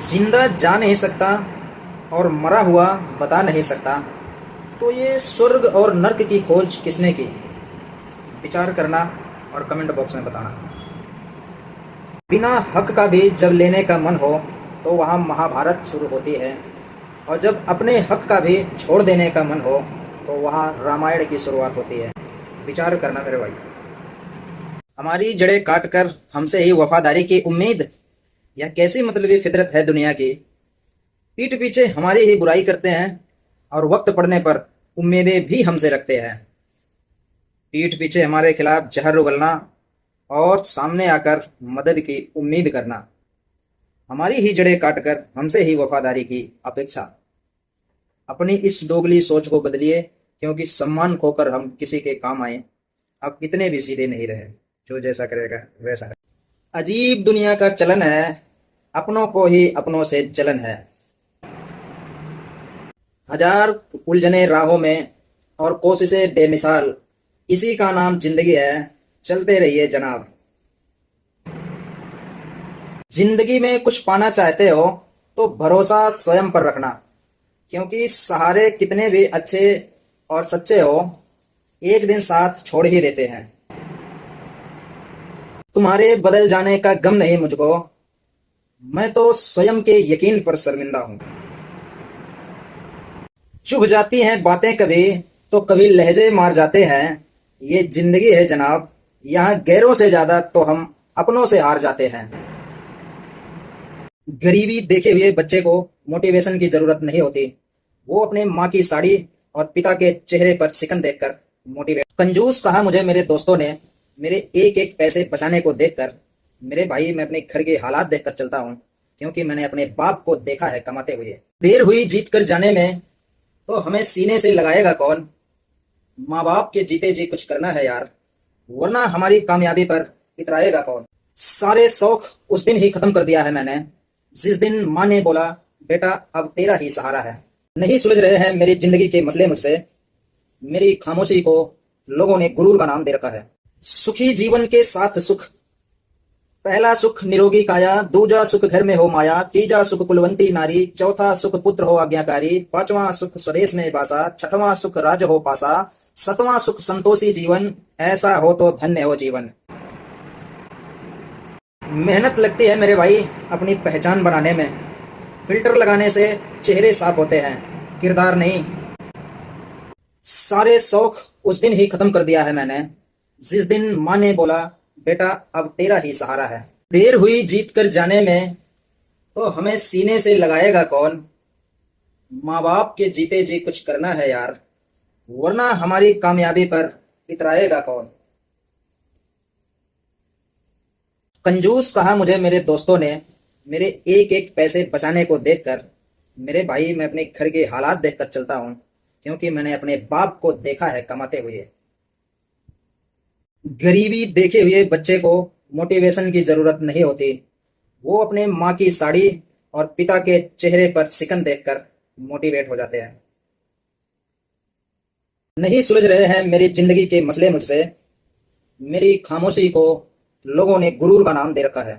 जिंदा जा नहीं सकता और मरा हुआ बता नहीं सकता, तो ये स्वर्ग और नर्क की खोज किसने की? विचार करना और कमेंट बॉक्स में बताना। बिना हक का भी जब लेने का मन हो तो वहाँ महाभारत शुरू होती है, और जब अपने हक का भी छोड़ देने का मन हो तो वहाँ रामायण की शुरुआत होती है। विचार करना मेरे भाई। हमारी जड़ें काट कर हमसे ही वफादारी की उम्मीद, यह कैसी मतलबी फितरत है दुनिया की। पीठ पीछे हमारी ही बुराई करते हैं और वक्त पड़ने पर उम्मीदें भी हमसे रखते हैं। पीठ पीछे हमारे खिलाफ जहर उगलना और सामने आकर मदद की उम्मीद करना, हमारी ही जड़ें काटकर हमसे ही वफादारी की अपेक्षा। अपनी इस दोगली सोच को बदलिए, क्योंकि सम्मान खोकर हम किसी के काम आए। अब इतने भी सीधे नहीं रहे, जो जैसा करेगा वैसा है। अजीब दुनिया का चलन है, अपनों को ही अपनों से जलन है। हजार उलझने राहों में और कोशिशें बेमिसाल, इसी का नाम जिंदगी है, चलते रहिए जनाब। जिंदगी में कुछ पाना चाहते हो तो भरोसा स्वयं पर रखना, क्योंकि सहारे कितने भी अच्छे और सच्चे हो, एक दिन साथ छोड़ ही देते हैं। तुम्हारे बदल जाने का गम नहीं मुझको, मैं तो स्वयं के यकीन पर शर्मिंदा हूं। चुभ जाती हैं बातें कभी तो कभी लहजे मार जाते हैं, ये जिंदगी है जनाब, यहाँ गैरों से ज्यादा तो हम अपनों से हार जाते हैं। गरीबी देखे हुए बच्चे को मोटिवेशन की जरूरत नहीं होती, वो अपने माँ की साड़ी और पिता के चेहरे पर सिकन देखकर मोटिवेट। कंजूस कहा मुझे मेरे दोस्तों ने, मेरे एक एक पैसे बचाने को देखकर। मेरे भाई, मैं अपने घर के हालात देखकर चलता हूँ, क्योंकि मैंने अपने बाप को देखा है कमाते हुए। देर हुई जीत कर जाने में तो हमें सीने से लगाएगा कौन? माँ बाप के जीते जी कुछ करना है यार, वरना हमारी कामयाबी पर इतराएगा कौन? सारे शौक उस दिन ही खत्म कर दिया है मैंने, जिस दिन माँ ने बोला बेटा अब तेरा ही सहारा है। नहीं सुलझ रहे हैं मेरी जिंदगी के मसले मुझसे, मेरी खामोशी को लोगों ने गुरूर का नाम दे रखा है। सुखी जीवन के साथ सुख, पहला सुख निरोगी काया, दूजा सुख घर में हो माया, तीजा सुख कुलवंती नारी, चौथा सुख पुत्र हो आज्ञाकारी, पांचवा सुख स्वदेश में बासा, छठवां सुख राज हो पासा, सतवां सुख संतोषी जीवन, ऐसा हो तो धन्य हो जीवन। मेहनत लगती है मेरे भाई अपनी पहचान बनाने में, फिल्टर लगाने से चेहरे साफ होते हैं, किरदार नहीं। सारे शौक उस दिन ही खत्म कर दिया है मैंने, जिस दिन माँ ने बोला बेटा अब तेरा ही सहारा है। देर हुई जीत कर जाने में तो हमें सीने से लगाएगा कौन? माँ बाप के जीते जी कुछ करना है यार, वरना हमारी कामयाबी पर इतराएगा कौन? कंजूस कहा मुझे मेरे दोस्तों ने, मेरे एक एक पैसे बचाने को देखकर। मेरे भाई, मैं अपने घर के हालात देखकर चलता हूँ, क्योंकि मैंने अपने बाप को देखा है कमाते हुए। गरीबी देखे हुए बच्चे को मोटिवेशन की जरूरत नहीं होती, वो अपने माँ की साड़ी और पिता के चेहरे पर सिकन देखकर मोटिवेट हो जाते हैं। नहीं सुलझ रहे हैं मेरी जिंदगी के मसले मुझसे, मेरी खामोशी को लोगों ने गुरूर का नाम दे रखा है।